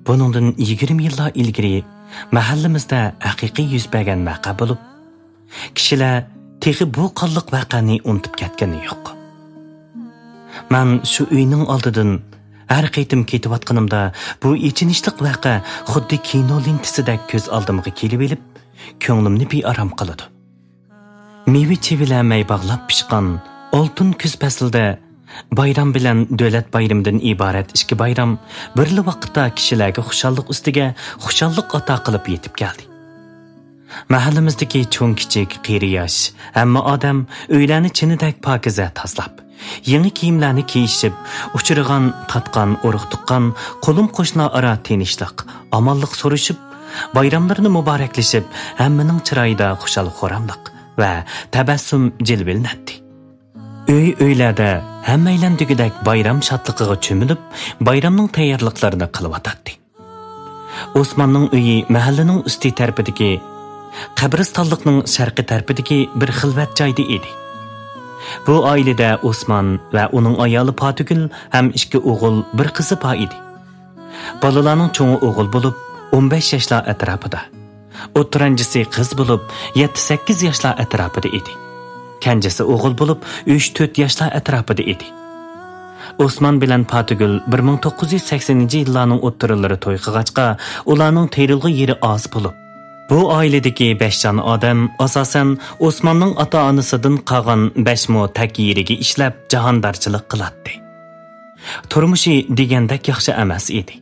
Bunundan 20 yıllar ilgiri mahallimizda haqiqiy yuz bergan vaqa bo'lib, kishilar texi bu qanliq vaqani unutib ketgani yo'q. Men shu uyning oldidan har qaytim ketayotganimda bu ichinishliq vaqa xuddi kino lentisidek ko'z oldimga kelib elib, ko'nglimni bearam qiladi. Meva chevilamay bog'lab pishgan oltin kuz faslida bayram bilan davlat bayramidan iborat ikki bayram birli vaqtda kishilarga xushalliq ustiga xushalliq ato qilib yetib keldi. Mahallamizdagi cho'ng kichik, qiri yosh hamma odam uylarni chinidak pokiza tozalab, yangi kiyimlarni kiyishib, uchirgan, tatgan, urug' tuqqan, qo'lim qo'shnilar aro tinchlik, omonlik so'rashib, bayramlarni muboraklashib, hammaning chiroyida xushal-xuramlik va tabassum jilbilanadi. Uylarda hammaylan degidek bayram shodligiga cho'milib, bayramning tayyorliklarini qilyotdi. Osmonning uyi mahallaning usti tarafidagi qabristonlikning sharqiy tarafidagi bir xilvat joyda edi. Bu oilada Osmon va uning ayoli Fatugul ham ikki o'g'il, bir qizi bor edi. Bolalarning cho'ngi o'g'il bo'lib 15 yoshlar atrofida. O'ttirinchisi qiz bo'lib 7-8 yoshlar atrofida edi. Kenjisi o'g'il bo'lib 3-4 yoshlar atrofida edi. Osmon bilan Fatugul 1980-yillarning o'ttirilari to'y qilgachqa, ularning terilg'i yeri oz bo'lib, bu oiladagi 5 jon odam asosan Osmonning ota-onasidan qolgan 5 mo tak yeriga ishlab jahondarchilik qiladi. Turmushi degandek yaxshi emas edi.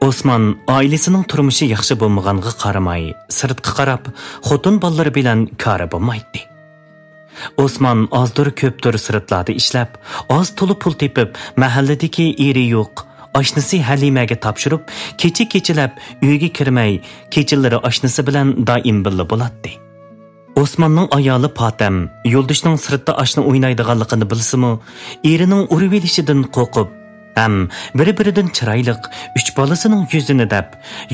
Osmon oilasining turmushi yaxshi bo'lmaganiga qaramay, sirtqa qarab, xotin bolalari bilan kori bo'lmaydi. Osmon ozdir ko'pdir sirtlarda ishlab, oz to'li pul tepib, mahalladagi eri yo'q oshnasi Halimaga topshirib, kecha-kechalab uyga kirmay, kechalari oshnasi bilan doim birga bo'ladi. Osmonning ayoli Fatam yo'ldishning sirtda oshna o'ynaydiganligini bilsa-mu, erining urib elishidan qo'rqib, ham biri-biridan chiroyli 3 bolasining yuzini deb,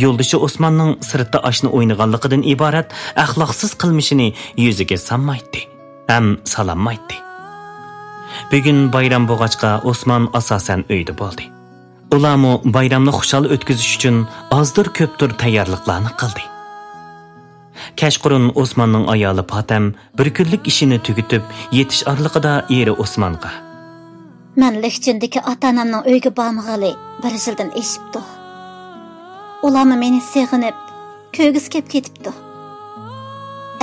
yo'ldishi Osmonning sirtda oshna o'ynaganligidan iborat axloqsiz qilmishini yuziga sanmaydi. Ham salommaydi. Bugun bayram bo'lg'achqa Osmon asosan uyda bo'ldi. Ularmu bayramni xushal o'tkazish uchun ozdir ko'pdir tayyorliklarni qildi. Kashqurun Osmonning ayoli Fatam bir kunlik ishini tugatib, yetish orliqida eri Osmonga: "Men Lexchindagi ota-onamning uyga bormag'ali 1 yildan eshibdi. Ularni meni seg'inib, ko'gis kelib ketibdi.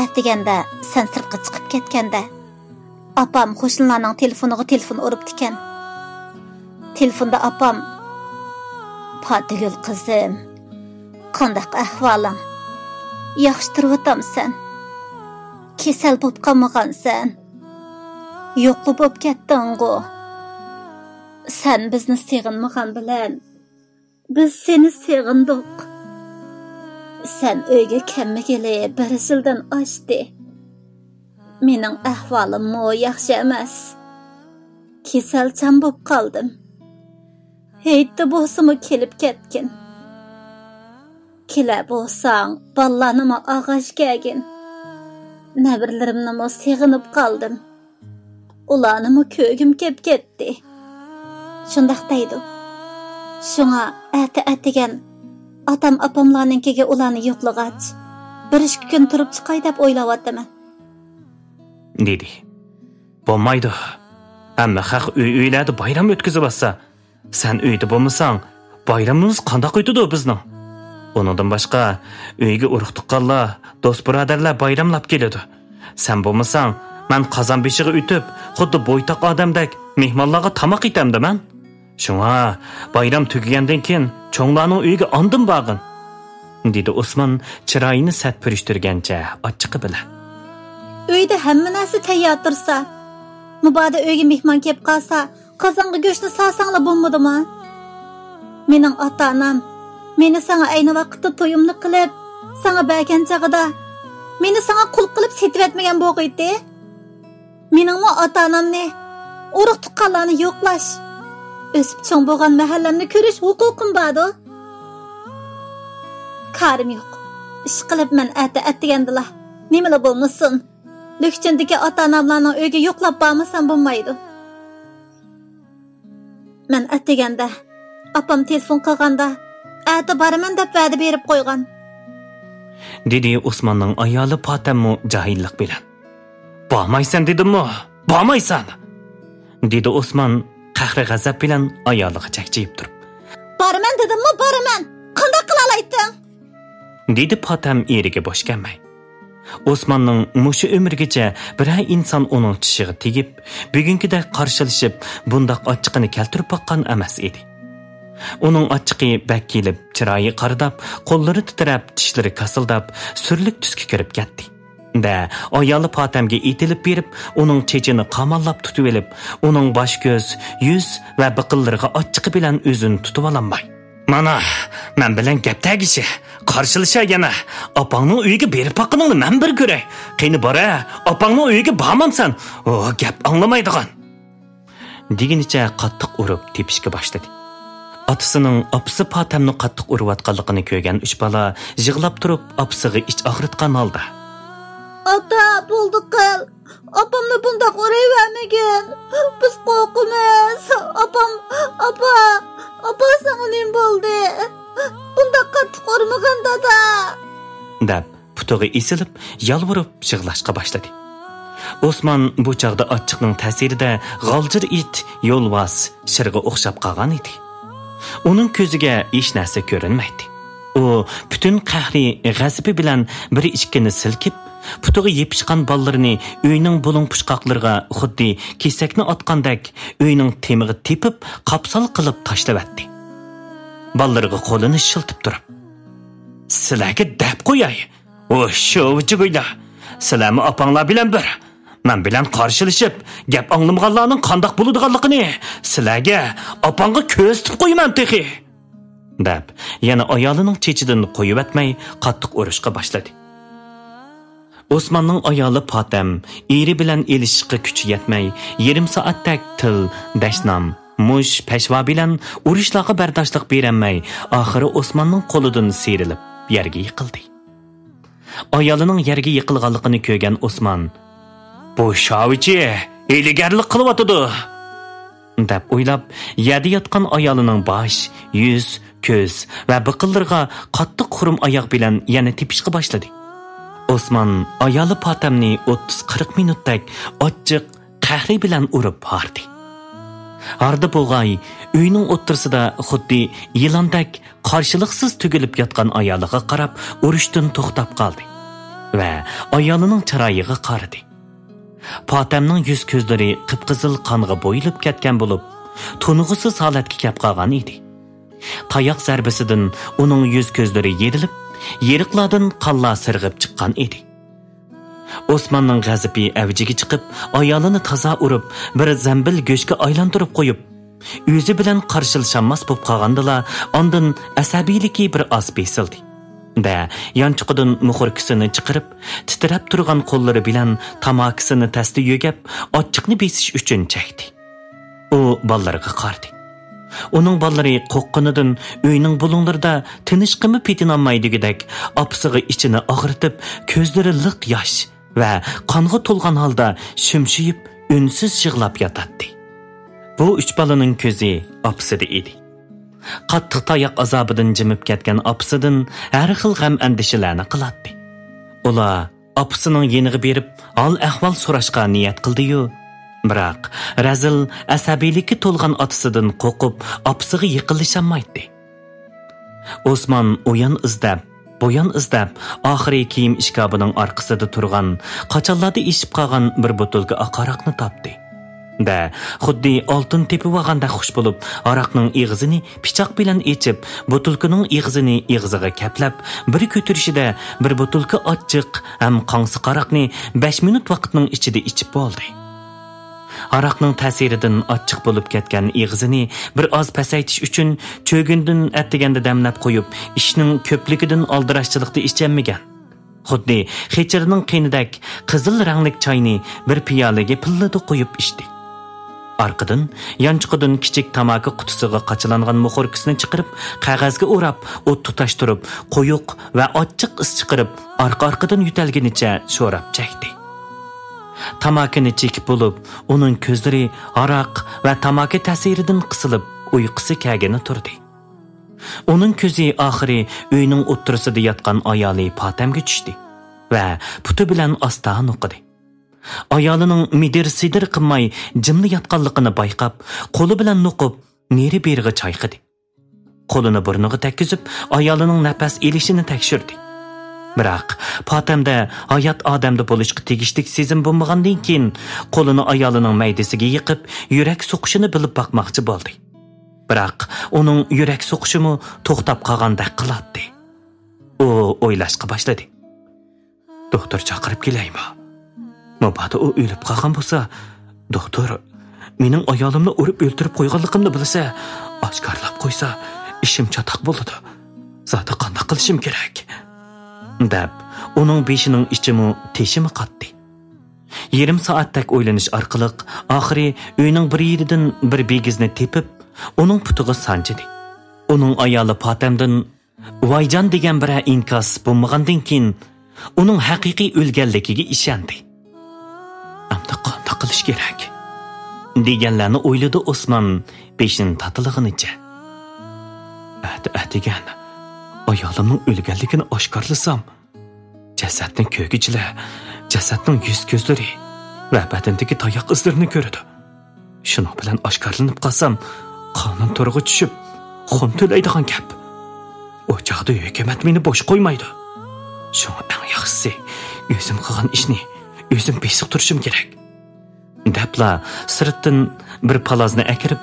Atiganda sen sirtqa chiqib ketganda, apam qo'shnilarning telefoniga telefon uribdi ekan. Telefonda apam: "Fatugul qizim, qanday ahvoling? Yaxshi turibmisan? Kasal bo'lib qolmagansan? Yo'qli bo'lib ketding-ku. Sen bizni seg'inmagan bilan biz seni seg'indik. Sen uyga kelmagili 1 yildan oshdi. Mening ahvolim yaxshi emas. Kasalchan bo'lib qoldim. Heytda bo'lsa-mu kelib ketgin. Kela bo'lsang, ballarni og'ash kelgin. Nabirlarimni seg'inib qoldim. Ularni ko'gim kelib ketdi." Shundaq deydi. Shunga atigan atam apamlarninkiga ularni yo'qlag'ach, 1-2 kun turib chiqay deb o'ylayapman. dedi. Bo'lmaydi. Hamma xalq uylarda bayram o'tkazib olsa, sen uyda bo'lmasang, bayramimiz qanday o'tadi bizning? Ondan boshqa uyga urug' tuqqanlar, do'st birodarlar bayramlab keladi. Sen bo'lmasang, men qozon beshiga o'tib, xuddi bo'ytoq odamdek mehmonlarga tamoq etamda men. Shunga bayram tugagandan keyin cho'nglarning uyiga ondim borgin, dedi Osmon chiroyini sat purishtirgancha ochiqi bilan. Uyda hamma narsa tayyor tursa, mubodo uyga mehmon kelib qolsa, qozonga go'shtni solsanglar bo'lmadimi? Mening ota-onam meni sana ayni vaqtda to'yimni qilib, sana bergan chog'ida meni sana qul qilib setib etmagan bo'g'iydi. Meningmi ota-onamni urug' tuqqanlarni yo'qlash, o'sib cho'ng bo'lgan mahallamni ko'rish huquqim bor-ku. Qarim yo'q. Ish qilib men atgandilar. Nimalar bo'lmasin? Lükçindeki ota-onamlarning uyga yo'qlab bormasam bo'lmaydi. Men atiganda, apam telefon qilganda, ata baraman deb va'da berib qo'ygan. Dedi Osmanның ayoli Fatammu jahillik bilan. Bormaysan dedim-mi? Bormaysan. Dedi Osman qahri g'azab bilan ayoliga chaqchayib turib. Baraman dedim-mi? Baraman. Qanday qila olayding? Dedi Fatam eriga bosh kelmay. Osmanның mushu umrgacha biror inson uning tishiga tegib, bugünkidek qarshilashib, bundaq ochiqini keltirib boqqan emas edi. Uning ochiqi bak kelib, chiroyi qaridab, qo'llari titrab, tishlari kasildab, surlik tusga kirib ketdi. Da ayoli Fatamga etilib berib, uning chechini qamallab tutib olib, uning bosh ko'z, yuz va biqinlariga ochiqi bilan o'zini tutib ololmay. Mana, men bilan gap tagishi, qarshilasha yana. Opangning uyiga berib boqqaningni men bir ko'ray. Qani bora, opangning uyiga bormamsan. O, gap anglamaydigan. Deginicha qattiq urib tepishga boshladi. Otasining opasi Fatamni qattiq urayotganligini ko'rgan uch bola yig'lab turib, opasiga ich og'ritgan holda. Ota, bo'ldi qil. Opamni bundaq urayvermagin. Biz qo'rqamiz. Opa, sana nim bo'ldi? Bundaq qattiq urmagan dada. Deb putig'i esilib, yalvorib yig'lashga boshladi. Osman bu chaqda ochiqning ta'sirida g'aljir it, yo'lbos, shirga o'xshab qolgan edi. Uning ko'ziga hech narsa ko'rinmaydi. U butun qahri g'azabi bilan bir ichkini silkib, putig'i yepishgan ballarini uyning bulung pushqoqlariga xuddi kesakni otgandek uyning temig'i tepib, qapsal qilib tashlavatdi. Ballariga qo'lini shiltib turib, "Sizlarga dab qo'yay. O sho'vichigo'ylar. Sizlarmi opanglar bilan bir. Men bilan qarshilashib, gap anglamaganlarning qandoq bo'ladiganligini sizlarga opangga ko'z tutib qo'yman texi." deb yana ayolining chechidan qo'yib atmay qattiq urishga boshladi. Osmanның ayoli Fatam eri bilan elishishga kuchi yetmay, yarim soatdak til, dashnam, mush, peshva bilan urishlarga bardoshlik berolmay, oxiri Osmanның qo'lidan serilib, yerga yiqildi. Ayolining yerga yiqilganligini ko'rgan Osman, "Bu shovichi eligarlik qilyotdi" deb o'ylab, yerda yotgan ayolining bosh, yuz, ko'z va biqinlariga qattiq xurum oyoq bilan yana tepishga boshladi. Osman ayoli Fatamni 30-40 minutdak ochiq qahri bilan urib hardi. Hardi bo'lg'ay, uyning o'ttirsida xuddi yilondak qarshiliksiz tugilib yotgan ayoliga qarab urishdan to'xtab qoldi va ayolining chiroyiga qaradi. Fatamning yuz ko'zlari qip-qizil qonga bo'yilib ketgan bo'lib, tunug'isiz holatga kelib qolgan edi. Tayoq zarbasidan uning yuz ko'zlari yerilib, yeriqlardan qonlar sirg'ib chiqqan edi. Osmanning g'azabi avjiga chiqib, ayolini toza urib, bir zambil go'shga aylantirib qo'yib, o'zi bilan qarshilashanmas bo'lib qolgandilar, ondan asabiyligi bir oz besildi. Da yanchiqidan muxurkisini chiqarib, titrab turgan qo'llari bilan tamakisini tasti yogab, ochiqni besish uchun chekdi. U ballarga qaradi. Uning ballari qo'qqinidan uyning bulunglarida tinishqimi petinolmaydigidek, opasiga ichini og'ritib, ko'zlari liq yosh va qonga to'lgan holda shumshiyib, unsiz yig'lab yotadi. Bu uch balaning ko'zi opasida edi. Qattiq tayoq azobidan jimib ketgan opasidan har xil g'am andishalarni qiladi. Ular opasining yeniga berib, hol-ahvol so'rashga niyat qildi-yu, biroq razil asabiylikka to'lgan otasidan qo'rqib, opasiga yiqilishamaydi. Osman o'yan izlab, bo'yan izlab, oxiri kiyim ishkobining orqasida turgan, qachonlarda ishib qolgan bir butulka aqaroqni topdi. Da xuddi oltin tepib olganda xush bo'lib, aroqning ig'zini pichoq bilan echib, butulkaning ig'zini ig'ziga kaplab, bir ko'tirishida bir butulka ochiq ham qonsi qaroqni 5 minut vaqtning ichida ichib bo'ldi. Aroqning ta'siridan ochiq bo'lib ketgan ig'zini bir oz pasaytish uchun cho'gindan attiganda damlab qo'yib, ishning ko'pligidan oldirashchilikda ichmagan. Xuddi xechirning qiynidak qizil ranglik choyni bir piyolaga pillada qo'yib ichdi. Arqadan yanchiqidan kichik tamaki qutisiga qachilangan muxurkisini chiqarib, qog'ozga o'rab, o't tutashtirib, qo'yuq va ochiq is chiqarib, arqa-arqadan yutalganicha sho'rab chekdi. Tamakini chekib bo'lib, uning ko'zlari aroq va tamaki ta'siridan qisilib, uyqusi kelgani turdi. Onun ko'zi oxiri uyning o'ttirisida yotgan ayoli Potamga tushdi va puti bilan ostan o'qidi. Ayolining midir-sidir qilmay jimli yotganligini bayqab, qo'li bilan nuqib, neri beriga chayqidi. Qo'lini burniga tekkizib, ayolining nafas elishini tekshirdi. Biroq Potamda hayot odamda bo'lishga tegishlik sezim bo'lmagandan keyin qo'lini ayolining maydasiga yiqib, yurak so'qishini bilib boqmoqchi bo'ldi. Biroq uning yurak so'qishimi to'xtab qolgandek qiladi. U o'ylashga boshladi. Doktor chaqirib kelaymi? Mabodo u o'lib qolgan bo'lsa, doktor mening ayolimni urib o'ldirib qo'yganligimni bilsa, oshkorlab qo'ysa, ishim chatoq bo'ladi. Zoti qanday qilishim kerak? deb uning beshining ichimi teshimi qatdi. Yarim soatdak o'ylanish orqali oxiri uyning bir yeridan bir begizni tepib, uning putiga sanchidi. Uning ayoli Potamdan Vayjon degan bir inkos bo'lmagandan keyin uning haqiqiy o'lganligiga ishondi. Amda qanday qilish kerak? deganlarni o'yladi Osmon beshining tatilig'icha. Atigan ayolimning o'lganligini oshkorlasam, jasadning ko'gichilar, jasadning yuz ko'zlari va badandagi tayoq izlarini ko'radi. Shuni bilan oshkorlanib qolsam, qonun to'rig'i tushib, xon to'laydigan gap. O chaqda hukumat meni bosh qo'ymaydi. Shuni eng yaxshisi, o'zim qilgan ishni o'zim besiq turishim kerak. Debla sirtdan bir palazni akirib,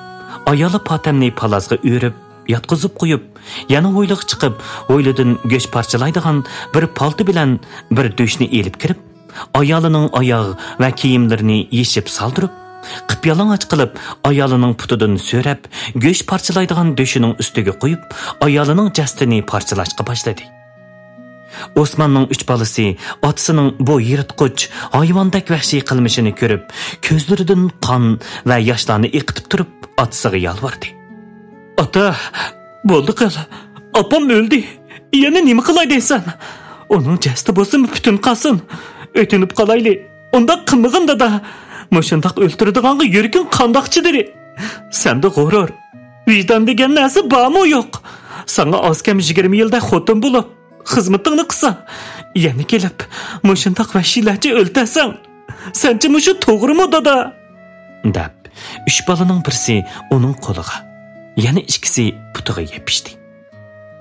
ayoli Potamni palazga o'rib, yotqizib qo'yib, yana o'yliq chiqib, o'ylidan go'sht parchalaydigan bir palti bilan bir do'shni elib kirib, ayolining oyoq va kiyimlarini yeshib soldirib, qipyalang'och qilib, ayolining putidan so'rab, go'sht parchalaydigan do'shining ustiga qo'yib, ayolining jasadini parchalashga boshladi. Osmonning 3 bolasi otasining bu yirtqich, hayvondak vahshiy qilmishini ko'rib, ko'zlaridan qon va yoshlarni eqitib turib, otasiga yalvardi. Ota, bo'ldi qil. Opam o'ldi. Yana nima qilay deysan? Uning jasadi bo'lsa butun qolsin. O'tinib qolayli. Unda qilmaganda da mushundaq o'ltiradiganga yurgin qandoqchidir? Senda g'urur, vijdon degan narsa bormi yo'q? Sana oskam 20 yilda xotin bo'lib, xizmatingni qilsa, yana kelib mushundaq vahshiylarcha o'ltasan. Senchi mushu to'g'rimi dada? deb 3 bolaning birisi uning qo'liga, yana ikkisi putiga yepishdi.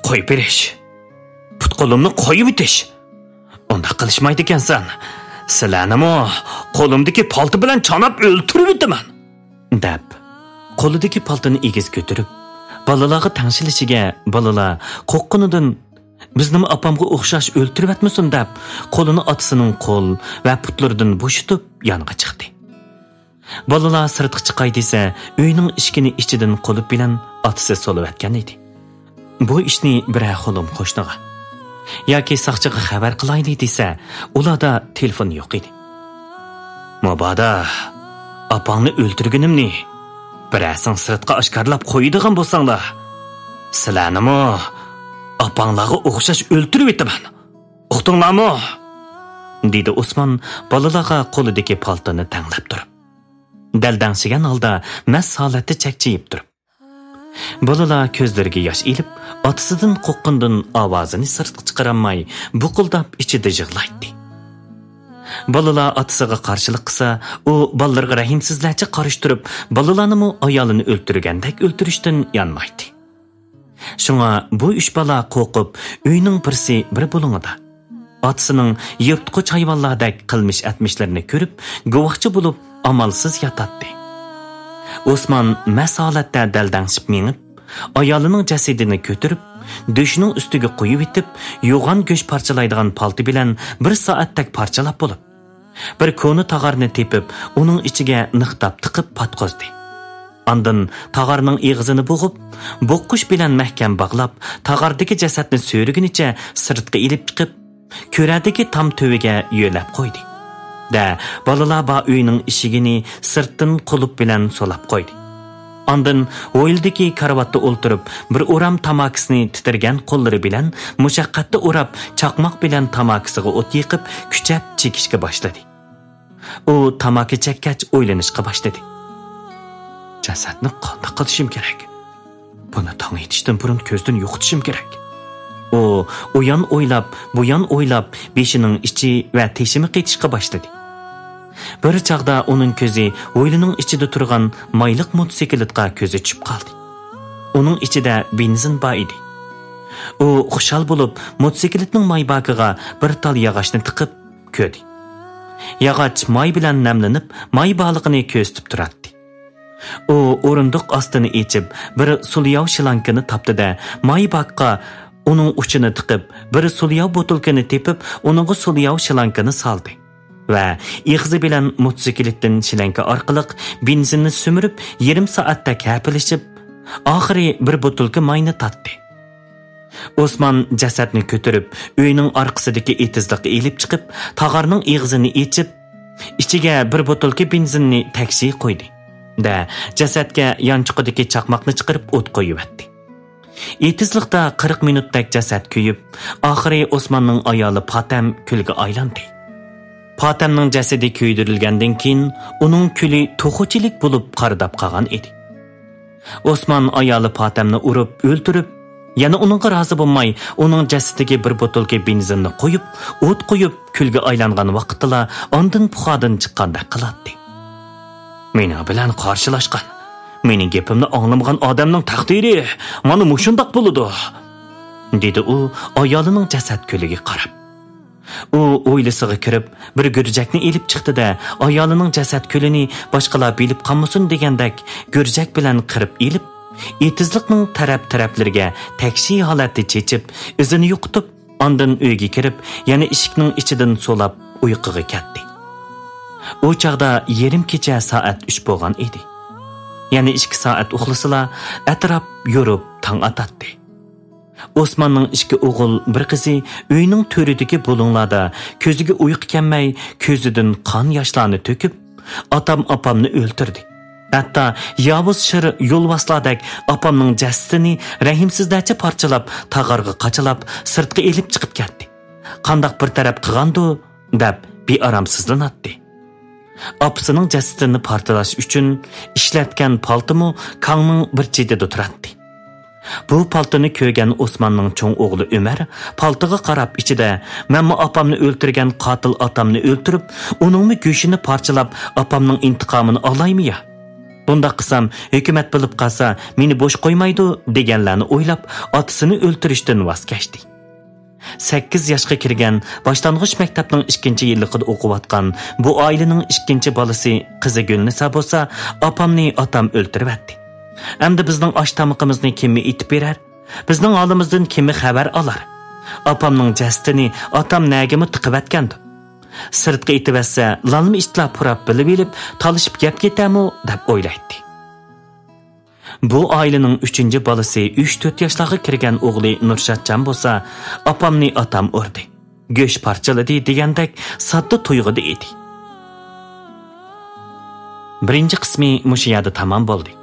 Qo'yib berish. Put qo'limni qo'yib o'tish. Unda qilishmaydi ekansan. Sizlarni qo'limdagi palti bilan chonab o'ltirib o'taman, deb qo'lidagi paltini egiz ko'tarib, bolalarga tangshilishiga bolalar qo'qqinidan bizni opamga o'xshash o'ltiribmatmisin deb qo'lini otasining qo'l va putlaridan bo'shitib yonga chiqdi. Bolalar sirtqa chiqay desa, uyning eshigini ichidan qo'li bilan otasi solib atgan edi. Bu ishni bir xo'lim qo'shniga yoki saqchiga xabar qilaylik desa, ularda telefon yo'q edi. Mabodo opangni o'ltirganimni birasing sirtqa oshkorlab qo'yadigan bo'lsanglar, sizlarni opanglarga o'xshash o'ltirib etaman. Uqdinglarmi? dedi Osmon bolalarga qo'lidagi paltoni tanglab turib. Daldangshigan holda mast holatda chakchiyib turib. Bolalar ko'zlariga yosh ilib, otasidan qo'qqindan ovozini sirtqa chiqaramay, buqildab ichida yig'laydi. Bolalar otasiga qarshilik qilsa, u bolalarga rahimsizlarcha qarashtirib, bolalarni ayolini o'ltirgandek o'ltirishdan yanmaydi. Shunga bu 3 bola qo'rqib, uyning birsi bir bo'lingida otasining yirtqich hayvonlardek qilmish atmishlarini ko'rib, guvohchi bo'lib amalsiz yotadi. Osmon masolatda daldangshib mengib, ayolining jasadini ko'tarib, do'shning ustiga qo'yib etib, yo'g'on go'sht parchalaydigan palti bilan 1 soatdak parchalab bo'lib, bir ko'ni tag'arni tepib, uning ichiga niqtab tiqib patqozdi. Ondan tag'arning eg'izini bo'g'ib, bo'qqish bilan mahkam bog'lab, tag'ardagi jasadni so'rigunicha sirtqa ilib chiqib, ko'radagi tam to'viga yo'lab qo'ydi. Da bolalar ba uyning eshigini sirtdan qulub bilan solab qo'ydi. Ondan o'yildagi karavotda o'ltirib, bir o'ram tamakisini titirgan qo'llari bilan mushaqqatda o'rab, chaqmoq bilan tamakisiga o't yiqib, kuchab chekishga boshladi. U tamaki chekkach o'ylanishga boshladi. Jasadni qanday qilishim kerak? Buni tong etishdan burun ko'zdan yo'qotishim kerak. U uyan o'ylab, buyan o'ylab, beshining ichi va teshimi qetishga boshladi. Bir chaqda uning ko'zi o'ylining ichida turgan mayliq motosikletga ko'zi tushib qoldi. Uning ichida benzin bor edi. U xushal bo'lib, motosikletning may bakiga bir tal yog'ochni tiqib ko'rdi. Yog'och may bilan namlanib, may baliqini ko'zitib turardi. U o'rindiq ostini echib, bir sulyav shilankani topdi-da, may bakqa uning uchini tiqib, bir sulyav botilkani tepib, uningga sulyav shilankani soldi. Va ig'zi bilan motosikletdan shilanka orqali benzinni sumirib, yarim soatda kapilishib, oxiri bir botilka mayni tatdi. Osman jasadni ko'tarib, uyning orqasidagi etizliqqa elib chiqib, tog'arning ig'zini echib, ichiga bir botilka benzinni taksi qo'ydi. Da jasadga yanchiqidagi chaqmoqni chiqarib o't qo'yibdi. Etizliqda 40 minutdak jasad kuyib, oxiri Osmanning ayoli Patam kulga aylandi. Patamning jasadi kuydirilgandan keyin uning kuli to'g'uchilik bo'lib qaridab qolgan edi. Osman ayoli Patamni urib, o'ltirib, yana uningga rozi bo'lmay, uning jasadiga bir botilka benzinni qo'yib, o't qo'yib, kulga aylangan vaqtida ondan puxadan chiqqanda qiladi. Meni bilan qarshilashgan, mening gapimni anglamagan odamning taqdiri mana mushundoq bo'ladi, dedi u ayolining jasad kuliga qarab. U o'ylisiga kirib, bir gurjakni elib chiqdi-da, ayolining jasad kulini boshqalar bilib qolmasin degandek gurjak bilan qirib elib, etizliqning taraf-taraflariga taksi holatda chechib, izini yo'qotib, ondan uyga kirib, yana eshikning ichidan so'lab uyquga ketdi. O chaqda yarim kecha soat 3 bo'lgan edi. Yani 2 soat uxlasala, atrof yurib tong otadi. Osmanning 2 o'g'il, bir qizi uyning to'ridagi bo'linglarda ko'ziga uyqu kelmay, ko'zidan qon yoshlarni to'kib, opamni o'ltirdi. Hatta yovuz shir yo'lvoslardek opamning jasadini rahimsizlarcha parchalab, tag'arga qachilab, sirtga elib chiqib ketdi. Qandoq bir taraf qilgandi deb bearamsizlanatdi. Opasining jasadini partalash uchun ishlatgan paltimi Kangning bir chetida turardi. Bu paltini ko'rgan Osmanning cho'ng o'g'li Umar paltiga qarab ichida "Menmi opamni o'ltirgan qotil otamni o'ltirib, uningmi go'shini parchalab, opamning intiqomini olaymi ya? Bunda qilsam, hukumat bilib qolsa, meni bo'sh qo'ymaydi" deganlarni o'ylab, otasini o'ltirishdan voz kechdi. 8 yoshga kirgan, boshlang'ich maktabning 2-yilligida o'qiyotgan bu oilaning 2-bolasi qizi Gulnisa bo'lsa, opamni otam o'ltiribdi. Endi bizning osh tamoqimizni kim etib berar? Bizning olimizdan kim xabar olar? Opamning jasadini otam nagimi tiqibatgandi. Sirtqa etibasa, lalmi istlab purab bilib, talishib gap ketami deb o'ylaydi. Bu ailening 3-bolasi 3-4 yoshlarga kirgan o'g'li Nurshadjon bo'lsa, opamni otam urdi, go'sh parchaladi degandek sodda to'yg'ida edi. Birinchi qismi mushu yerda tamom bo'ldi.